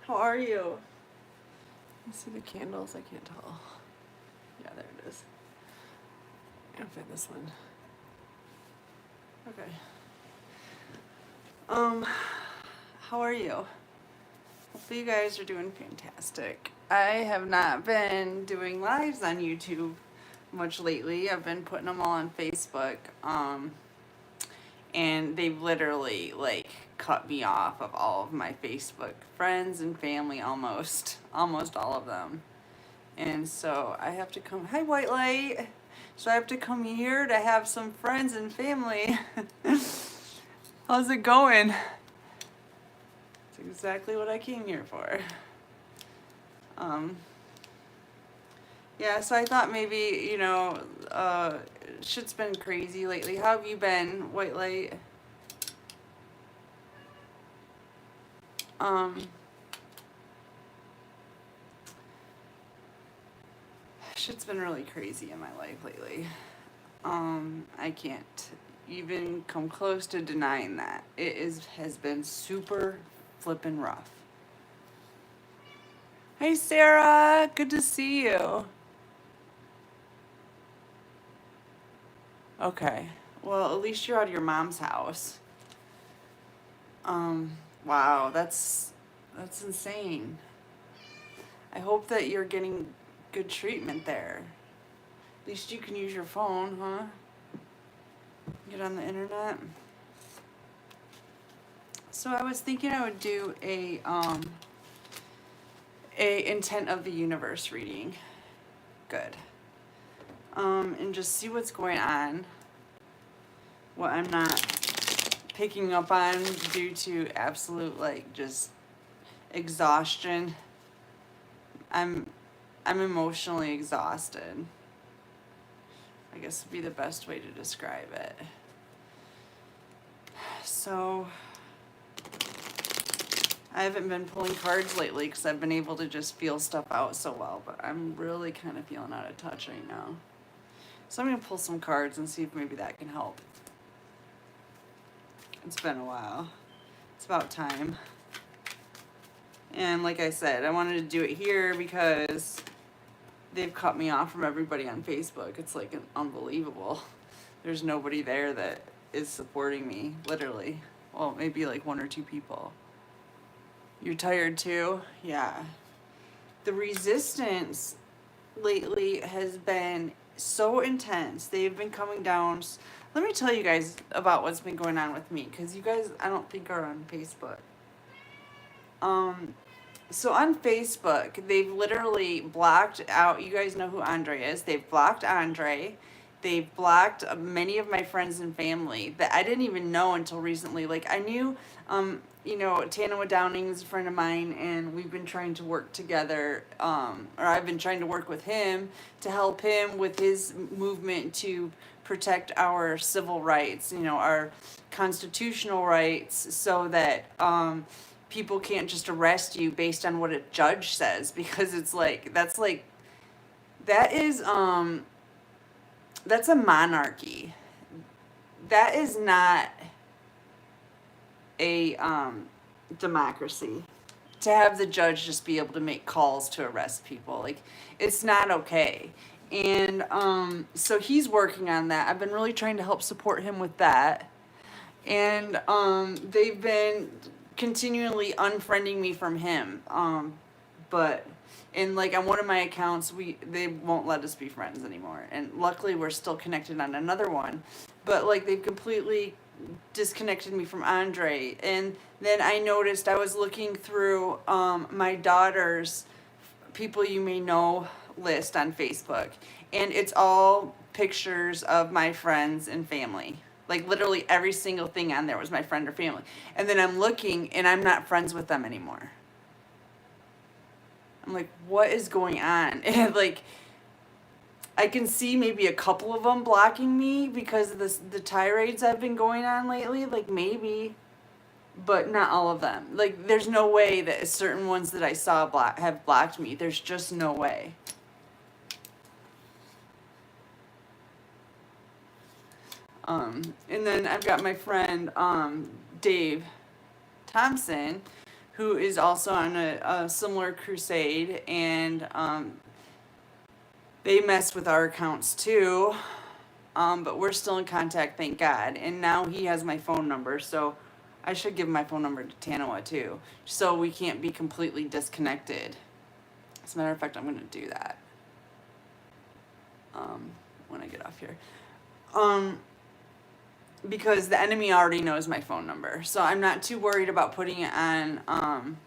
How are you? I see the candles. I can't tell. Yeah, there it is. I'll find this one. Okay. How are you? Hopefully you guys are doing fantastic. I have not been doing lives on YouTube much lately. I've been putting them all on Facebook. And they've literally like cut me off of all of my Facebook friends and family, almost all of them. And so I have to come, hi White Light. So I have to come here to have some friends and family. How's it going? It's exactly what I came here for. Yeah, so I thought maybe, you know, shit's been crazy lately. How have you been, White Light? Shit's been really crazy in my life lately. I can't even come close to denying that. Has been super flippin' rough. Hey Sarah, good to see you. Okay, well at least you're out of your mom's house. Wow, that's insane. I hope that you're getting good treatment there. At least you can use your phone, huh? Get on the internet. So I was thinking I would do a intent of the universe reading. Good. And just see what's going on. What I'm not picking up on due to absolute like just exhaustion. I'm emotionally exhausted. I guess would be the best way to describe it. So I haven't been pulling cards lately because I've been able to just feel stuff out so well, but I'm really kind of feeling out of touch right now. So I'm going to pull some cards and see if maybe that can help. It's been a while. It's about time. And like I said, I wanted to do it here because they've cut me off from everybody on Facebook. It's like unbelievable. There's nobody there that is supporting me, literally. Well, maybe like 1 or 2 people. You're tired too? Yeah. The resistance lately has been so intense. They've been coming down. Let me tell you guys about what's been going on with me, because you guys, I don't think, are on Facebook. So on Facebook, they've literally blocked out, you guys know who Andre is. They've blocked Andre. They've blocked many of my friends and family that I didn't even know until recently. Like I knew, you know, Tanawa Downing is a friend of mine, and we've been trying to work together, or I've been trying to work with him to help him with his movement to protect our civil rights, you know, our constitutional rights, so that people can't just arrest you based on what a judge says, because it's like that is that's a monarchy. That is not a democracy. To have the judge just be able to make calls to arrest people, like, it's not okay. And so he's working on that. I've been really trying to help support him with that. And they've been continually unfriending me from him. But and like on one of my accounts, they won't let us be friends anymore. And luckily we're still connected on another one. But like they've completely disconnected me from Andre. And then I noticed, I was looking through my daughter's people you may know list on Facebook, and it's all pictures of my friends and family. Like literally every single thing on there was my friend or family. And then I'm looking and I'm not friends with them anymore. I'm like, what is going on? And like, I can see maybe a couple of them blocking me because of the tirades I've been going on lately. Like maybe, but not all of them. Like there's no way that certain ones that I saw have blocked me. There's just no way. And then I've got my friend Dave Thompson, who is also on a similar crusade, and they messed with our accounts too. But we're still in contact, thank God. And now he has my phone number, so I should give my phone number to Tanawa too, so we can't be completely disconnected. As a matter of fact, I'm going to do that when I get off here. Because the enemy already knows my phone number, so I'm not too worried about putting it on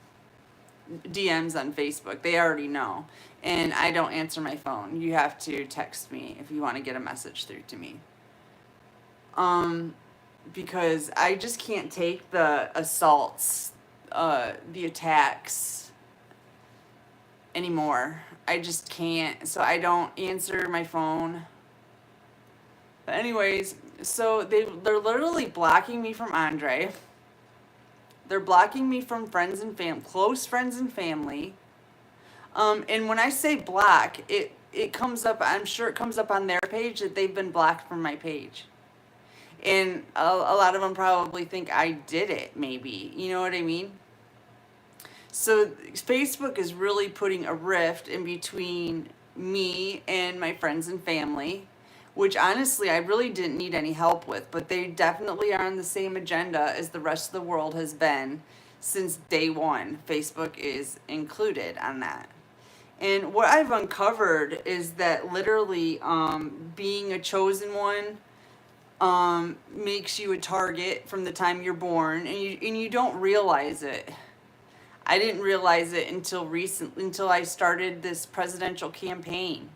DMs on Facebook. They already know. And I don't answer my phone. You have to text me if you want to get a message through to me. Because I just can't take the assaults, the attacks anymore. I just can't. So I don't answer my phone. But anyways, so they're literally blocking me from Andre. They're blocking me from friends and close friends and family. And when I say block, it comes up, I'm sure it comes up on their page that they've been blocked from my page. And a lot of them probably think I did it, maybe. You know what I mean? So Facebook is really putting a rift in between me and my friends and family, which honestly I really didn't need any help with, but they definitely are on the same agenda as the rest of the world has been since day one. Facebook is included on that. And what I've uncovered is that literally being a chosen one makes you a target from the time you're born, and you don't realize it. I didn't realize it until I started this presidential campaign.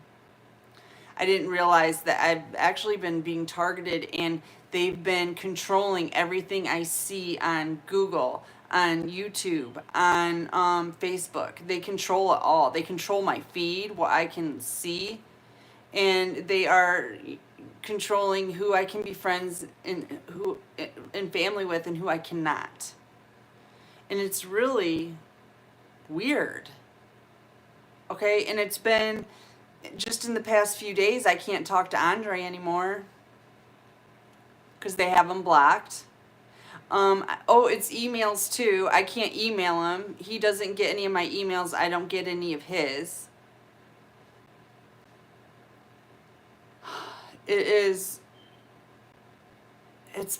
I didn't realize that I've actually been being targeted, and they've been controlling everything I see on Google, on YouTube, on Facebook. They control it all. They control my feed, what I can see, and they are controlling who I can be friends and family with, and who I cannot. And it's really weird. Okay, and it's been just in the past few days, I can't talk to Andre anymore because they have him blocked. It's emails too. I can't email him. He doesn't get any of my emails. I don't get any of his. It's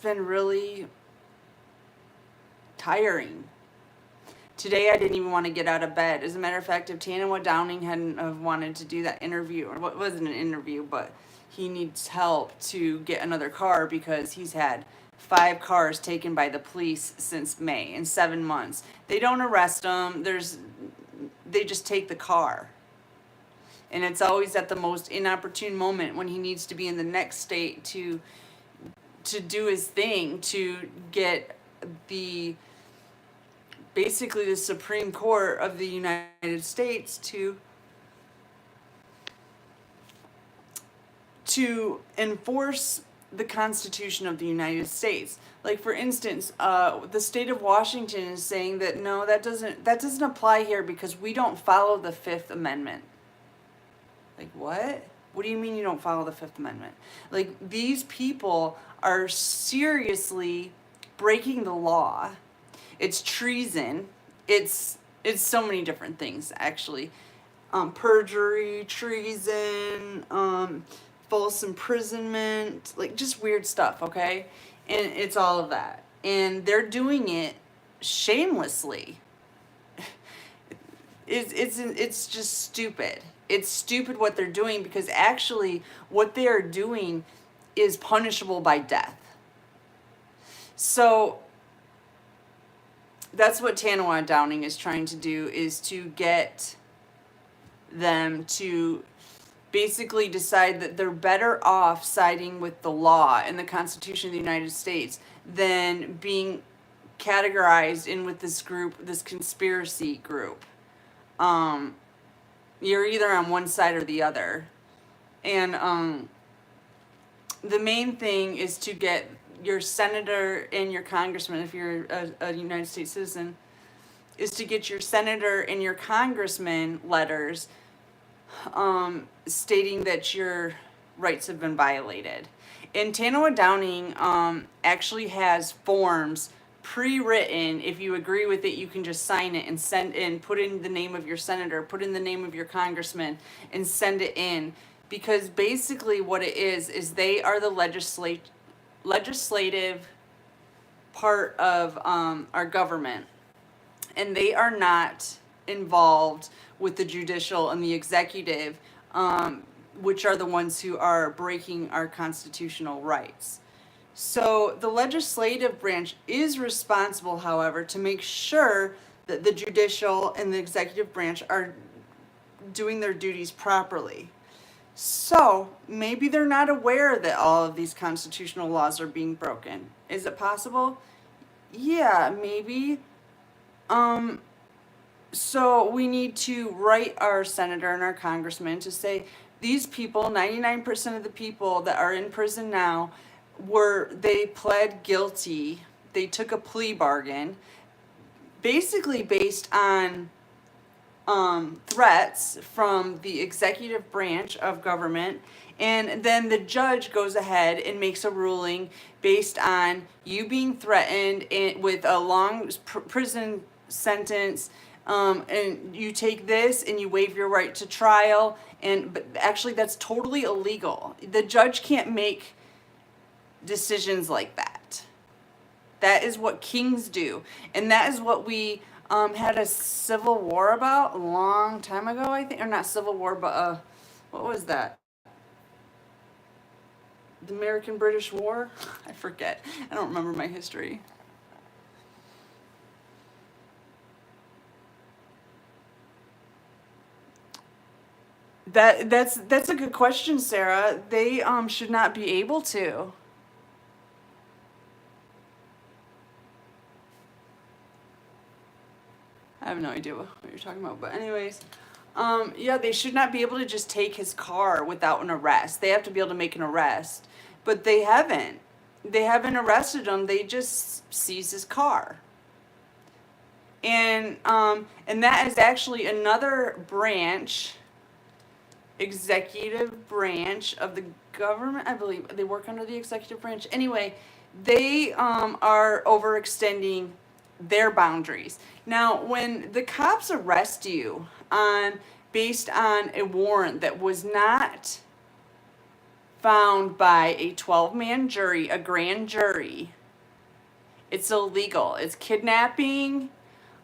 been really tiring. Today I didn't even want to get out of bed. As a matter of fact, if Tanawa Downing hadn't have wanted to do that interview, or what wasn't an interview, but he needs help to get another car because he's had 5 cars taken by the police since May in 7 months. They don't arrest him. They just take the car. And it's always at the most inopportune moment when he needs to be in the next state to do his thing, to get basically the Supreme Court of the United States to enforce the Constitution of the United States. Like, for instance, the state of Washington is saying that no, that doesn't apply here because we don't follow the Fifth Amendment. Like, what? What do you mean you don't follow the Fifth Amendment? Like, these people are seriously breaking the law. It's treason. It's so many different things, actually. Perjury, treason, false imprisonment, like just weird stuff, okay? And it's all of that. And they're doing it shamelessly. It's just stupid. It's stupid what they're doing, because actually what they are doing is punishable by death. So that's what Tanawa Downing is trying to do, is to get them to basically decide that they're better off siding with the law and the Constitution of the United States than being categorized in with this group, this conspiracy group. You're either on one side or the other. And the main thing is to get your senator and your congressman, if you're a United States citizen, is to get your senator and your congressman letters stating that your rights have been violated. And Tanawa Downing actually has forms pre-written. If you agree with it, you can just sign it and send in, put in the name of your senator, put in the name of your congressman, and send it in. Because basically what it is they are the legislative part of our government, and they are not involved with the judicial and the executive, which are the ones who are breaking our constitutional rights. So the legislative branch is responsible, however, to make sure that the judicial and the executive branch are doing their duties properly. So maybe they're not aware that all of these constitutional laws are being broken. Is it possible? Yeah, maybe. So we need to write our senator and our congressman to say, these people, 99% of the people that are in prison now, they pled guilty. They took a plea bargain, basically based on threats from the executive branch of government. And then the judge goes ahead and makes a ruling based on you being threatened with a long prison sentence. And you take this and you waive your right to trial. But actually, that's totally illegal. The judge can't make decisions like that. That is what kings do. And that is what we had a civil war about a long time ago, I think. Or not civil war, but what was that? The American-British War? I forget. I don't remember my history. That's a good question, Sarah. They should not be able to. I have no idea what you're talking about, but anyways, yeah, they should not be able to just take his car without an arrest. They have to be able to make an arrest, but they haven't. They haven't arrested him. They just seized his car. And that is actually another branch, executive branch of the government. I believe they work under the executive branch. Anyway, they are overextending their boundaries. Now, when the cops arrest you based on a warrant that was not found by a 12-man jury, a grand jury, it's illegal. It's kidnapping.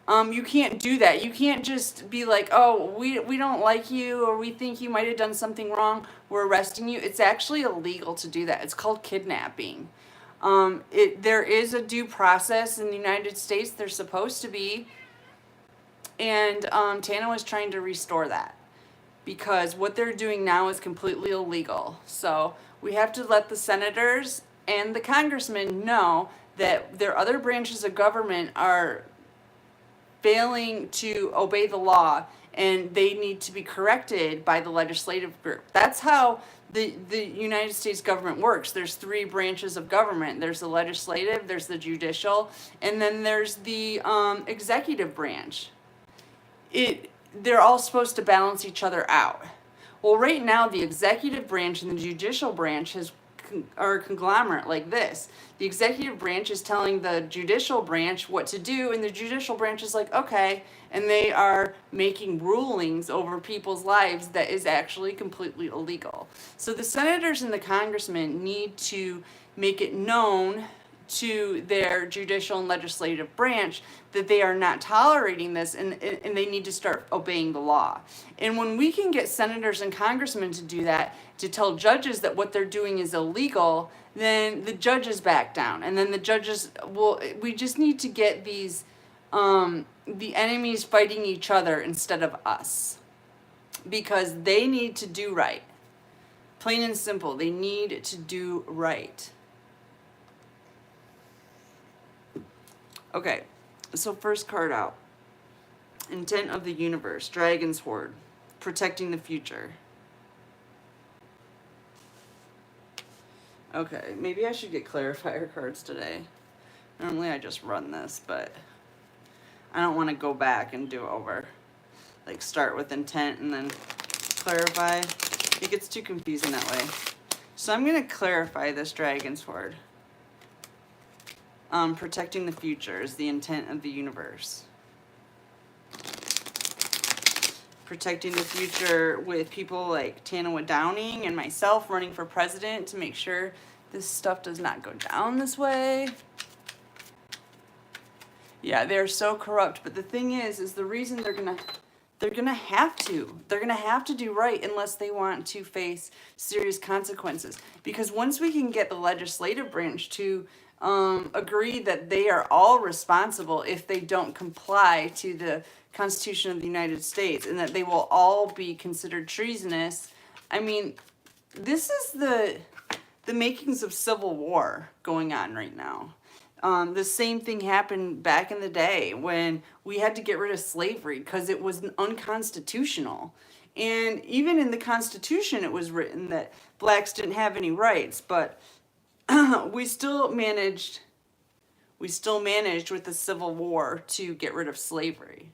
You can't do that. You can't just be like, oh, we don't like you, or we think you might have done something wrong, we're arresting you. It's actually illegal to do that. It's called kidnapping. There is a due process in the United States. There's supposed to be. And Tana was trying to restore that, because what they're doing now is completely illegal. So we have to let the senators and the congressmen know that their other branches of government are failing to obey the law, and they need to be corrected by the legislative group. That's how the United States government works. There's 3 branches of government. There's the legislative, there's the judicial, and then there's the executive branch. They're all supposed to balance each other out. Well, right now, the executive branch and the judicial branch are a conglomerate like this. The executive branch is telling the judicial branch what to do, and the judicial branch is like, okay, and they are making rulings over people's lives that is actually completely illegal. So the senators and the congressmen need to make it known to their judicial and legislative branch that they are not tolerating this, and they need to start obeying the law. And when we can get senators and congressmen to do that, to tell judges that what they're doing is illegal, then the judges back down. And then the judges we just need to get these, the enemies fighting each other instead of us. Because they need to do right. Plain and simple, they need to do right. Okay, so first card out. Intent of the universe, Dragon's Horde, protecting the future. Okay, maybe I should get clarifier cards today. Normally I just run this, but I don't want to go back and do over. Like start with intent and then clarify. It gets too confusing that way. So I'm going to clarify this Dragon's Horde. Protecting the future is the intent of the universe. Protecting the future with people like Tanawa Downing and myself running for president to make sure this stuff does not go down this way. Yeah, they're so corrupt. But the thing is the reason they're gonna have to do right unless they want to face serious consequences. Because once we can get the legislative branch to agree that they are all responsible if they don't comply to the Constitution of the United States, and that they will all be considered treasonous. I mean, this is the makings of civil war going on right now. The same thing happened back in the day when we had to get rid of slavery because it was unconstitutional. And even in the Constitution, it was written that blacks didn't have any rights, but we still managed with the Civil War to get rid of slavery,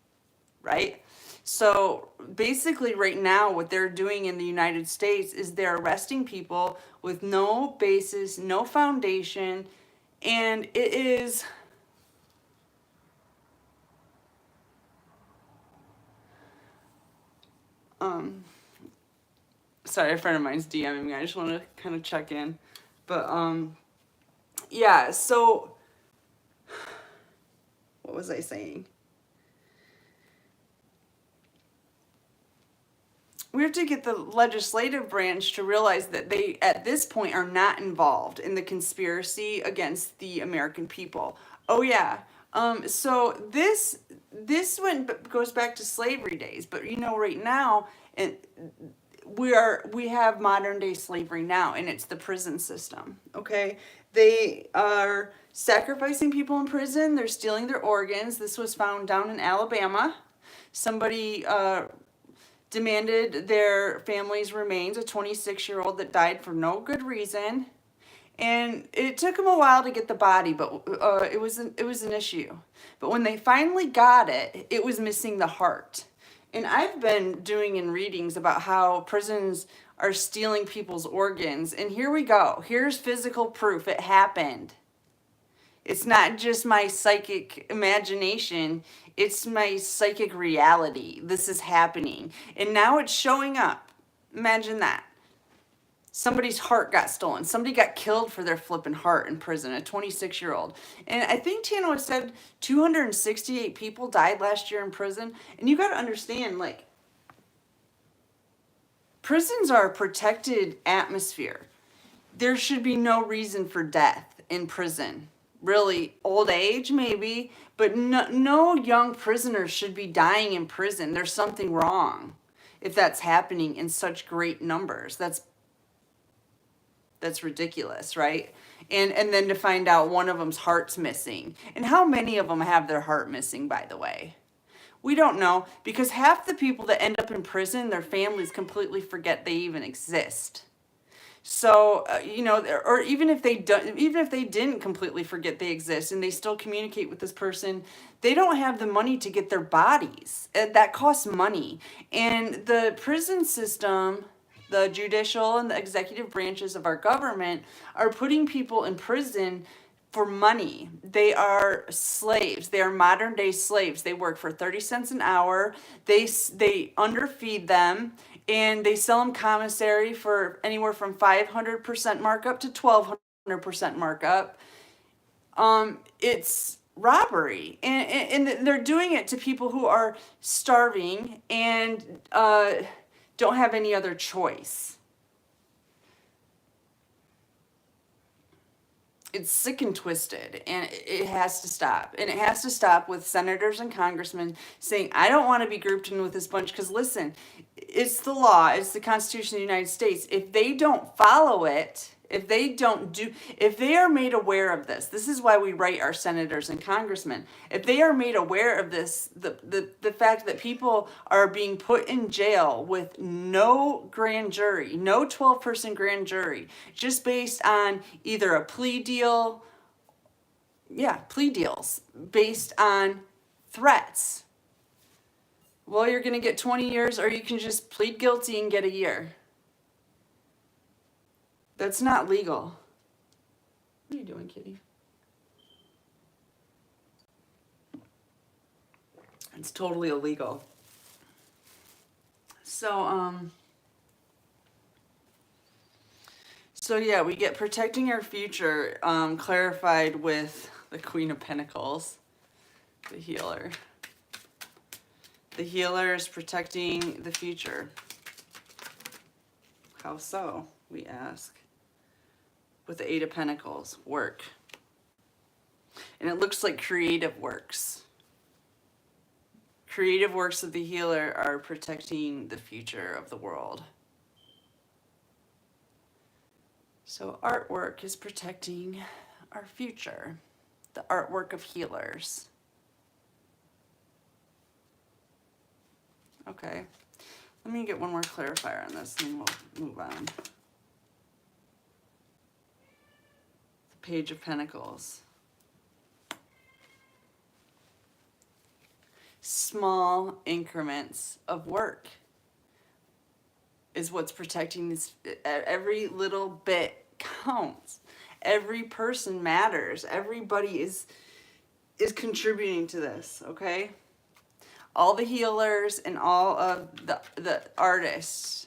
right? So basically right now what they're doing in the United States is they're arresting people with no basis, no foundation, and it is sorry, a friend of mine's DMing me. I just want to kind of check in. But yeah, so what was I saying? We have to get the legislative branch to realize that they, at this point, are not involved in the conspiracy against the American people. Oh yeah. So this goes back to slavery days, but you know, right now, we have modern day slavery now, and it's the prison system. Okay, they are sacrificing people in prison. They're stealing their organs. This was found down in Alabama. Somebody demanded their family's remains, a 26-year-old that died for no good reason. And it took them a while to get the body, but it was an issue. But when they finally got it, it was missing the heart. And I've been doing in readings about how prisons are stealing people's organs. And here we go. Here's physical proof. It happened. It's not just my psychic imagination. It's my psychic reality. This is happening. And now it's showing up. Imagine that. Somebody's heart got stolen. Somebody got killed for their flipping heart in prison, a 26-year-old. And I think Tano said 268 people died last year in prison. And you got to understand, like, prisons are a protected atmosphere. There should be no reason for death in prison. Really, old age maybe, but no young prisoners should be dying in prison. There's something wrong if that's happening in such great numbers. That's ridiculous, right? And then to find out one of them's heart's missing. And how many of them have their heart missing, by the way? We don't know, because half the people that end up in prison, their families completely forget they even exist. So, you know, or even if they didn't completely forget they exist and they still communicate with this person, they don't have the money to get their bodies. That costs money. And the prison system, the judicial and the executive branches of our government are putting people in prison for money. They are slaves. They are modern day slaves. They work for 30 cents an hour. They underfeed them, and they sell them commissary for anywhere from 500% markup to 1200% markup. It's robbery, and they're doing it to people who are starving and don't have any other choice. It's sick and twisted, and it has to stop. And it has to stop with senators and congressmen saying, I don't want to be grouped in with this bunch, because listen, it's the law, it's the Constitution of the United States. If they don't follow it, if they are made aware of this is why we write our senators and congressmen. If they are made aware of this, the fact that people are being put in jail with no grand jury, no 12-person grand jury, just based on either a plea deal, plea deals, based on threats. Well, you're going to get 20 years, or you can just plead guilty and get a year. That's not legal. What are you doing, kitty? It's totally illegal. So yeah, we get protecting our future clarified with the Queen of Pentacles, the healer. The healer is protecting the future. How so, we ask? With the Eight of Pentacles, work. And it looks like creative works. Creative works of the healer are protecting the future of the world. So artwork is protecting our future. The artwork of healers. Okay. Let me get one more clarifier on this and then we'll move on. The Page of Pentacles. Small increments of work is what's protecting this. Every little bit counts. Every person matters. Everybody is contributing to this, okay? All the healers and all of the artists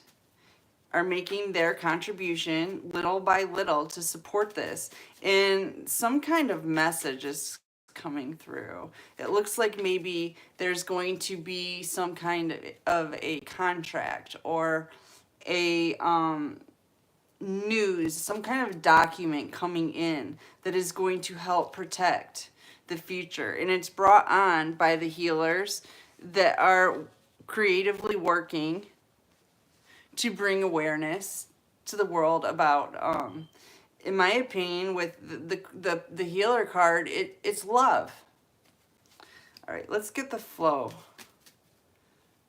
are making their contribution little by little to support this. And some kind of message is coming through. It looks like maybe there's going to be some kind of a contract or a news, some kind of document coming in that is going to help protect the future. And it's brought on by the healers that are creatively working to bring awareness to the world about, in my opinion, with the healer card, it's love. All right, let's get the flow.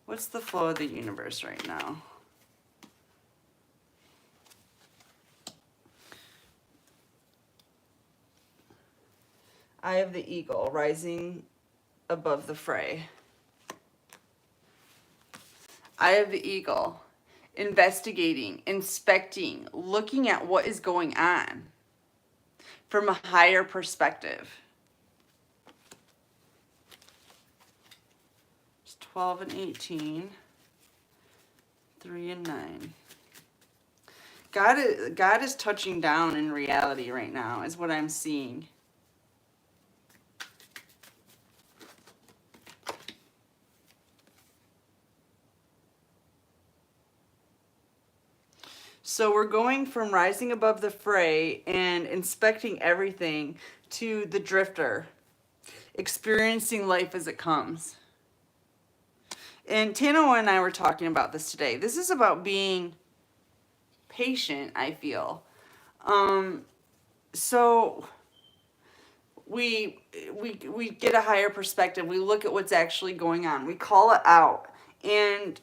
What's the flow of the universe right now? Eye of the Eagle, rising above the fray. Eye of the Eagle, investigating, inspecting, looking at what is going on from a higher perspective. It's 12 and 18, 3 and 9. God is touching down in reality right now, is what I'm seeing. So we're going from rising above the fray and inspecting everything to the drifter, experiencing life as it comes. And Tano and I were talking about this today. This is about being patient, I feel. So we get a higher perspective. We look at what's actually going on. We call it out. And